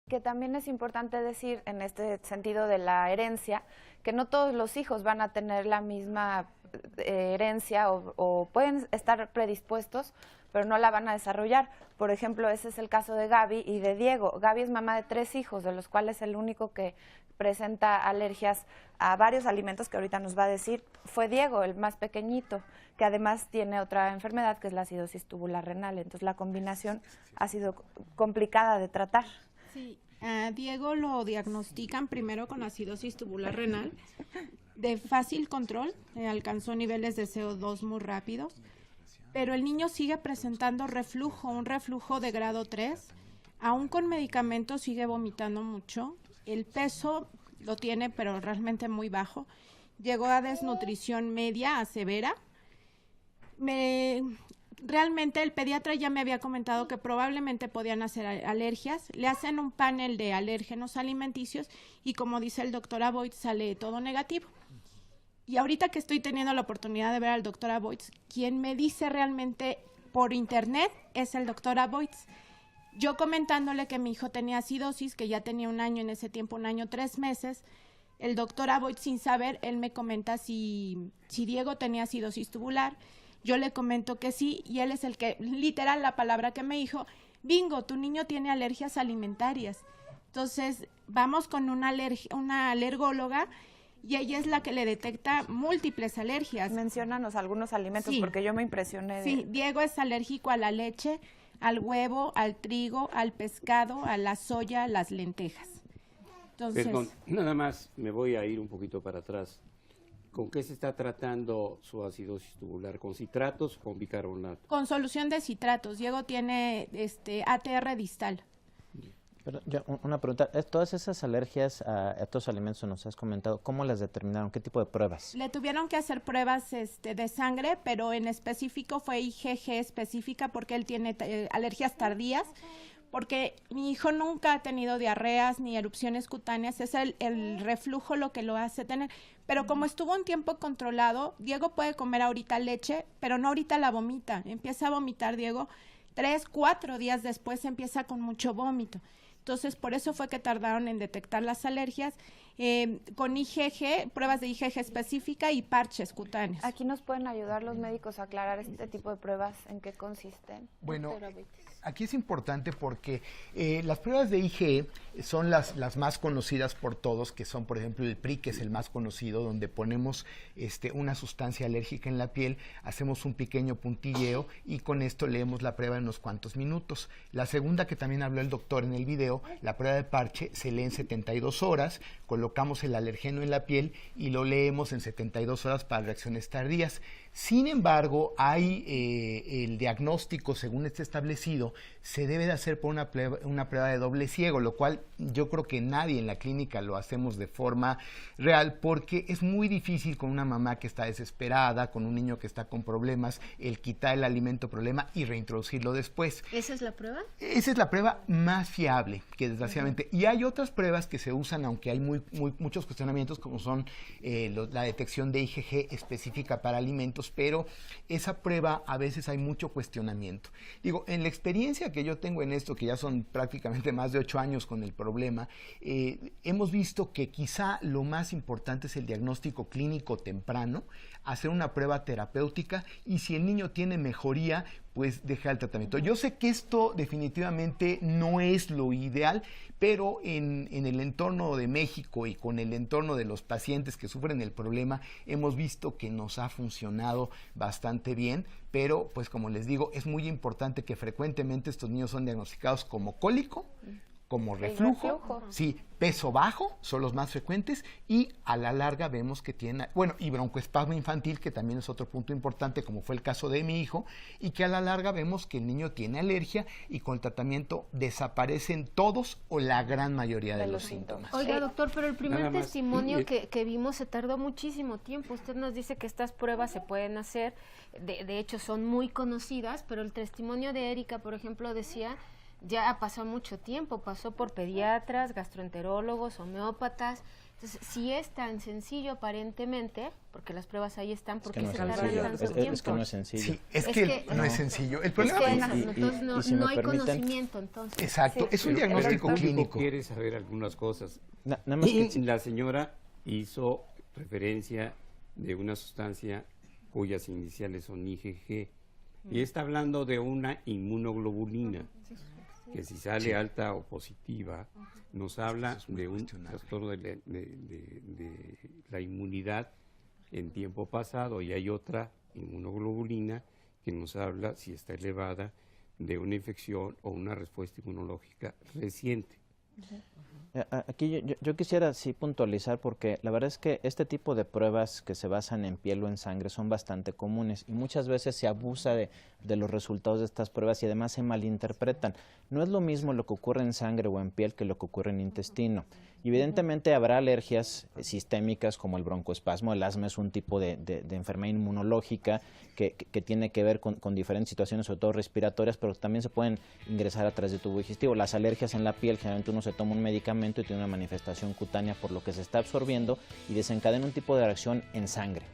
Que también es importante decir en este sentido de la herencia, que no todos los hijos van a tener la misma herencia o pueden estar predispuestos, pero no la van a desarrollar. Por ejemplo, ese es el caso de Gaby y de Diego. Gaby es mamá de 3 hijos, de los cuales el único que presenta alergias a varios alimentos que ahorita nos va a decir fue Diego, el más pequeñito, que además tiene otra enfermedad que es la acidosis tubular renal. Entonces la combinación ha sido complicada de tratar. Sí, a Diego lo diagnostican primero con acidosis tubular renal de fácil control, alcanzó niveles de CO2 muy rápidos, pero el niño sigue presentando reflujo, un reflujo de grado 3, aún con medicamentos sigue vomitando mucho, el peso lo tiene pero realmente muy bajo, llegó a desnutrición media a severa. Realmente el pediatra ya me había comentado que probablemente podían hacer alergias, le hacen un panel de alérgenos alimenticios y como dice el doctor Aboitz sale todo negativo. Y ahorita que estoy teniendo la oportunidad de ver al doctor Aboitz, quien me dice realmente por internet es el doctor Aboitz. Yo comentándole que mi hijo tenía acidosis, que ya tenía 1 año en ese tiempo, 1 año 3 meses, el doctor Aboitz sin saber, él me comenta si Diego tenía acidosis tubular. Yo le comento que sí, y él es el que, literal, la palabra que me dijo, bingo, tu niño tiene alergias alimentarias. Entonces, vamos con una alergóloga, y ella es la que le detecta múltiples alergias. Menciónanos algunos alimentos, sí, porque yo me impresioné. Sí, Diego es alérgico a la leche, al huevo, al trigo, al pescado, a la soya, a las lentejas. Entonces, perdón, nada más me voy a ir un poquito para atrás. ¿Con qué se está tratando su acidosis tubular? ¿Con citratos o con bicarbonato? Con solución de citratos. Diego tiene ATR distal. Pero una pregunta, todas esas alergias a estos alimentos que nos has comentado, ¿cómo las determinaron? ¿Qué tipo de pruebas? Le tuvieron que hacer pruebas de sangre, pero en específico fue IgG específica porque él tiene alergias tardías, porque mi hijo nunca ha tenido diarreas ni erupciones cutáneas, es el reflujo lo que lo hace tener. Pero como estuvo un tiempo controlado, Diego puede comer ahorita leche, pero no ahorita la vomita. Empieza a vomitar Diego, 3, 4 días después empieza con mucho vómito. Entonces, por eso fue que tardaron en detectar las alergias, con IgG, pruebas de IgG específica y parches cutáneos. Aquí nos pueden ayudar los médicos a aclarar este tipo de pruebas, ¿en qué consisten? Bueno, aquí es importante porque las pruebas de IgE son las más conocidas por todos, que son, por ejemplo, el PRI, que es el más conocido, donde ponemos una sustancia alérgica en la piel, hacemos un pequeño puntilleo y con esto leemos la prueba en unos cuantos minutos. La segunda, que también habló el doctor en el video, la prueba de parche, se lee en 72 horas, colocamos el alergeno en la piel y lo leemos en 72 horas para reacciones tardías. Sin embargo, hay el diagnóstico, según está establecido, se debe de hacer por una prueba de doble ciego, lo cual yo creo que nadie en la clínica lo hacemos de forma real, porque es muy difícil con una mamá que está desesperada, con un niño que está con problemas, el quitar el alimento problema y reintroducirlo después. ¿Esa es la prueba? Esa es la prueba más fiable, que desgraciadamente. Y hay otras pruebas que se usan, aunque hay muchos cuestionamientos, como son la detección de IgG específica para alimentos, pero esa prueba a veces hay mucho cuestionamiento. Digo, en la experiencia que yo tengo en esto, que ya son prácticamente más de 8 años con el problema, hemos visto que quizá lo más importante es el diagnóstico clínico temprano, hacer una prueba terapéutica y si el niño tiene mejoría, pues dejar el tratamiento. Yo sé que esto definitivamente no es lo ideal, pero en el entorno de México y con el entorno de los pacientes que sufren el problema, hemos visto que nos ha funcionado bastante bien, pero pues como les digo, es muy importante que frecuentemente estos niños son diagnosticados como cólico, como reflujo, sí, peso bajo, son los más frecuentes, y a la larga vemos que tiene, bueno, y broncoespasmo infantil, que también es otro punto importante, como fue el caso de mi hijo, y que a la larga vemos que el niño tiene alergia y con el tratamiento desaparecen todos o la gran mayoría de los síntomas. Oiga, doctor, pero el primer testimonio que vimos se tardó muchísimo tiempo. Usted nos dice que estas pruebas se pueden hacer, de hecho son muy conocidas, pero el testimonio de Erika, por ejemplo, decía ya pasó mucho tiempo, pasó por pediatras, gastroenterólogos, homeópatas. Entonces, si es tan sencillo aparentemente, porque las pruebas ahí están, porque no se es tardan sencillo. tanto tiempo. Es que no es sencillo. Sí, es que no es sencillo. El problema que es no hay conocimiento, entonces. exacto, Sí, es un Pero diagnóstico el público clínico. quiere saber algunas cosas. Nada más que La señora hizo referencia de una sustancia cuyas iniciales son IgG y está hablando de una inmunoglobulina que si sale alta o positiva nos habla de un trastorno de la inmunidad en tiempo pasado, y hay otra inmunoglobulina que nos habla, si está elevada, de una infección o una respuesta inmunológica reciente. Aquí yo quisiera sí puntualizar, porque la verdad es que este tipo de pruebas que se basan en piel o en sangre son bastante comunes y muchas veces se abusa de los resultados de estas pruebas y además se malinterpretan. No es lo mismo lo que ocurre en sangre o en piel que lo que ocurre en intestino. Evidentemente habrá alergias sistémicas como el broncoespasmo. El asma es un tipo de enfermedad inmunológica que tiene que ver con diferentes situaciones, sobre todo respiratorias, pero también se pueden ingresar a través del tubo digestivo. Las alergias en la piel, generalmente uno se toma un medicamento y tiene una manifestación cutánea por lo que se está absorbiendo y desencadena un tipo de reacción en sangre.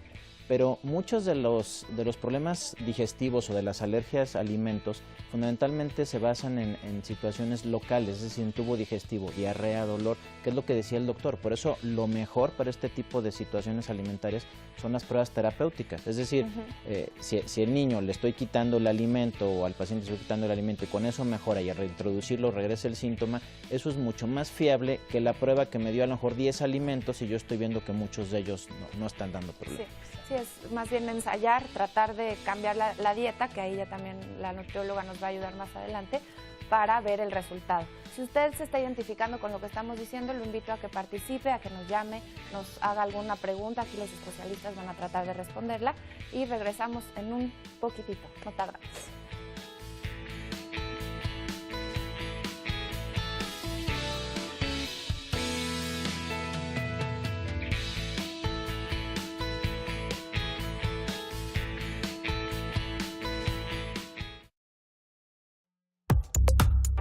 Pero muchos de los problemas digestivos o de las alergias a alimentos fundamentalmente se basan en situaciones locales, es decir, en tubo digestivo, diarrea, dolor, que es lo que decía el doctor. Por eso lo mejor para este tipo de situaciones alimentarias son las pruebas terapéuticas. Es decir, si el niño le estoy quitando el alimento o al paciente le estoy quitando el alimento y con eso mejora y al reintroducirlo regresa el síntoma, eso es mucho más fiable que la prueba que me dio a lo mejor 10 alimentos y yo estoy viendo que muchos de ellos no están dando problemas. Sí, es más bien ensayar, tratar de cambiar la dieta, que ahí ya también la nutrióloga nos va a ayudar más adelante, para ver el resultado. Si usted se está identificando con lo que estamos diciendo, lo invito a que participe, a que nos llame, nos haga alguna pregunta, aquí los especialistas van a tratar de responderla y regresamos en un poquitito, no tardamos.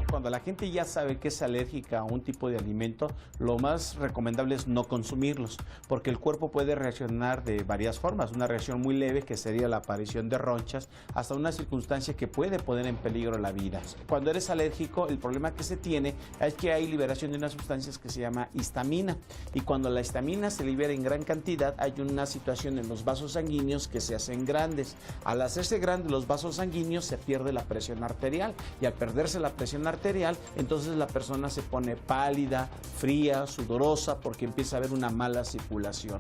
Cuando la gente ya sabe que es alérgica a un tipo de alimento, lo más recomendable es no consumirlos, porque el cuerpo puede reaccionar de varias formas. Una reacción muy leve, que sería la aparición de ronchas, hasta una circunstancia que puede poner en peligro la vida. Cuando eres alérgico, el problema que se tiene es que hay liberación de unas sustancias que se llama histamina, y cuando la histamina se libera en gran cantidad, hay una situación en los vasos sanguíneos que se hacen grandes. Al hacerse grandes los vasos sanguíneos, se pierde la presión arterial, y al perderse la presión arterial, entonces la persona se pone pálida, fría, sudorosa, porque empieza a haber una mala circulación.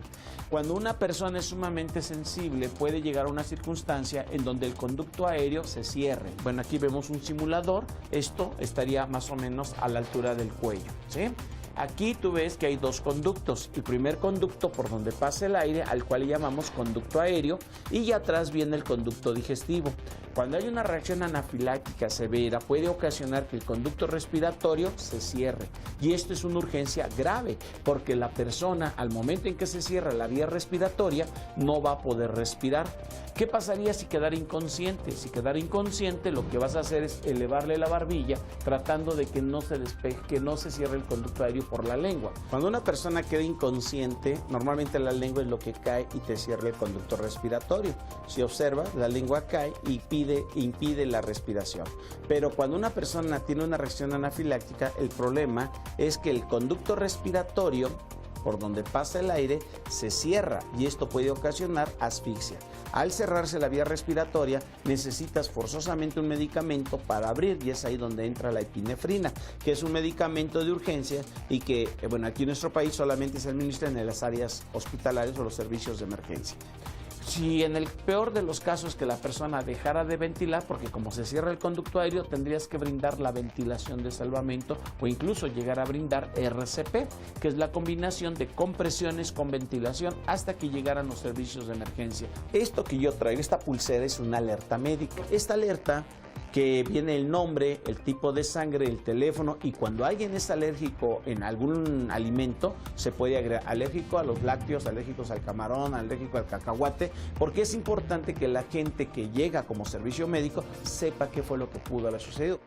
Cuando una persona es sumamente sensible, puede llegar a una circunstancia en donde el conducto aéreo se cierre. Bueno, aquí vemos un simulador, esto estaría más o menos a la altura del cuello, ¿sí? Aquí tú ves que hay dos conductos. El primer conducto por donde pasa el aire, al cual le llamamos conducto aéreo, y atrás viene el conducto digestivo. Cuando hay una reacción anafiláctica severa, puede ocasionar que el conducto respiratorio se cierre. Y esto es una urgencia grave, porque la persona, al momento en que se cierra la vía respiratoria, no va a poder respirar. ¿Qué pasaría si quedara inconsciente? Si quedara inconsciente, lo que vas a hacer es elevarle la barbilla, tratando de que no se despeje, que no se cierre el conducto aéreo por la lengua. Cuando una persona queda inconsciente, normalmente la lengua es lo que cae y te cierra el conducto respiratorio. Si observas, la lengua cae y impide la respiración. Pero cuando una persona tiene una reacción anafiláctica, el problema es que el conducto respiratorio, por donde pasa el aire, se cierra, y esto puede ocasionar asfixia. Al cerrarse la vía respiratoria, necesitas forzosamente un medicamento para abrir, y es ahí donde entra la epinefrina, que es un medicamento de urgencia y que, bueno, aquí en nuestro país solamente se administra en las áreas hospitalarias o los servicios de emergencia. Si en el peor de los casos que la persona dejara de ventilar, porque como se cierra el conducto aéreo, tendrías que brindar la ventilación de salvamento o incluso llegar a brindar RCP, que es la combinación de compresiones con ventilación hasta que llegaran los servicios de emergencia. Esto que yo traigo, esta pulsera, es una alerta médica. Esta alerta, que viene el nombre, el tipo de sangre, el teléfono, y cuando alguien es alérgico en algún alimento, se puede agregar alérgico a los lácteos, alérgicos al camarón, alérgico al cacahuate, porque es importante que la gente que llega como servicio médico sepa qué fue lo que pudo haber sucedido.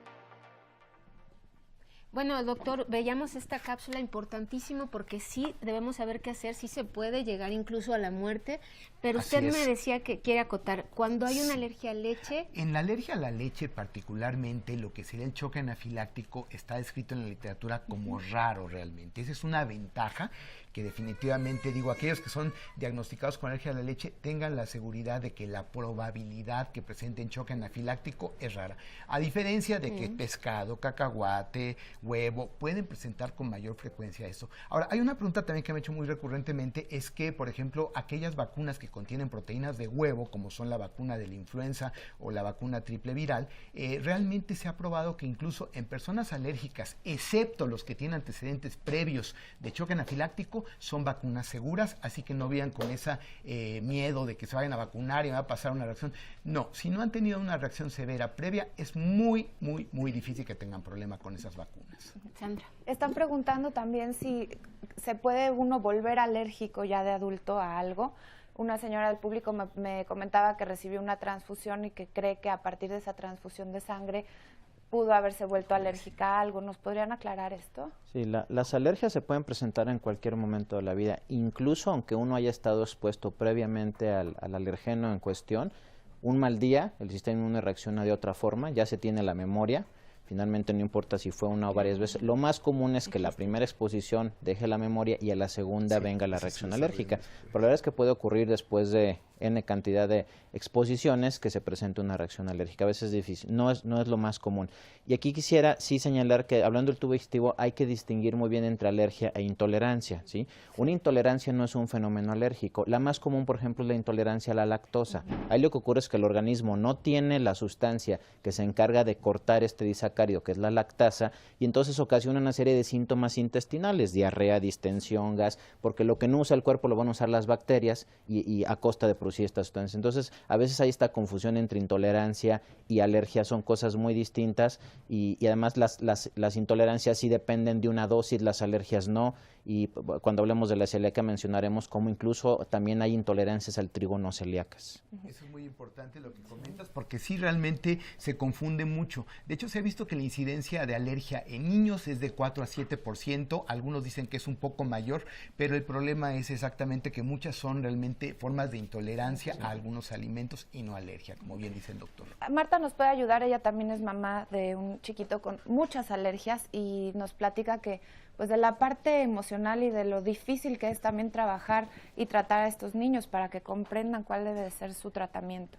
Bueno, doctor, veíamos esta cápsula importantísimo porque sí debemos saber qué hacer, sí se puede llegar incluso a la muerte, pero Así usted es. me decía que quiere acotar, cuando hay una alergia a leche, En la alergia a la leche particularmente, lo que sería el choque anafiláctico está descrito en la literatura como raro realmente. Esa es una ventaja que definitivamente, digo, aquellos que son diagnosticados con alergia a la leche tengan la seguridad de que la probabilidad que presenten choque anafiláctico es rara. A diferencia de que pescado, cacahuate, huevo, pueden presentar con mayor frecuencia eso. Ahora, hay una pregunta también que me ha hecho muy recurrentemente, es que, por ejemplo, aquellas vacunas que contienen proteínas de huevo, como son la vacuna de la influenza o la vacuna triple viral, realmente se ha probado que incluso en personas alérgicas, excepto los que tienen antecedentes previos de choque anafiláctico, son vacunas seguras, así que no vean con ese miedo de que se vayan a vacunar y va a pasar una reacción. No, si no han tenido una reacción severa previa, es muy, muy, muy difícil que tengan problema con esas vacunas. Sandra. Están preguntando también si se puede uno volver alérgico ya de adulto a algo. Una señora del público me comentaba que recibió una transfusión y que cree que a partir de esa transfusión de sangre pudo haberse vuelto alérgica a algo. ¿Nos podrían aclarar esto? Sí, las alergias se pueden presentar en cualquier momento de la vida, incluso aunque uno haya estado expuesto previamente al alergeno en cuestión. Un mal día, el sistema inmune reacciona de otra forma, ya se tiene la memoria. Finalmente no importa si fue una o varias veces. Lo más común es que la primera exposición deje la memoria y a la segunda venga la reacción alérgica. Pero la verdad es que puede ocurrir después de N cantidad de exposiciones que se presente una reacción alérgica. A veces es difícil, no es lo más común. Y aquí quisiera sí señalar que, hablando del tubo digestivo, hay que distinguir muy bien entre alergia e intolerancia, ¿sí? Una intolerancia no es un fenómeno alérgico. La más común, por ejemplo, es la intolerancia a la lactosa. Ahí lo que ocurre es que el organismo no tiene la sustancia que se encarga de cortar este disacárido, que es la lactasa, y entonces ocasiona una serie de síntomas intestinales, diarrea, distensión, gas, porque lo que no usa el cuerpo lo van a usar las bacterias y a costa de producir estas sustancias. Entonces, a veces hay esta confusión entre intolerancia y alergia, son cosas muy distintas y además las intolerancias sí dependen de una dosis, las alergias no, y cuando hablemos de la celiaquia mencionaremos cómo incluso también hay intolerancias al trigo no celíacas. Eso es muy importante lo que comentas, porque sí realmente se confunde mucho. De hecho, se ha visto que la incidencia de alergia en niños es de 4 a 7%, algunos dicen que es un poco mayor, pero el problema es exactamente que muchas son realmente formas de intolerancia a algunos alimentos y no alergia, como bien dice el doctor. Marta nos puede ayudar, ella también es mamá de un chiquito con muchas alergias y nos platica que pues de la parte emocional y de lo difícil que es también trabajar y tratar a estos niños para que comprendan cuál debe de ser su tratamiento.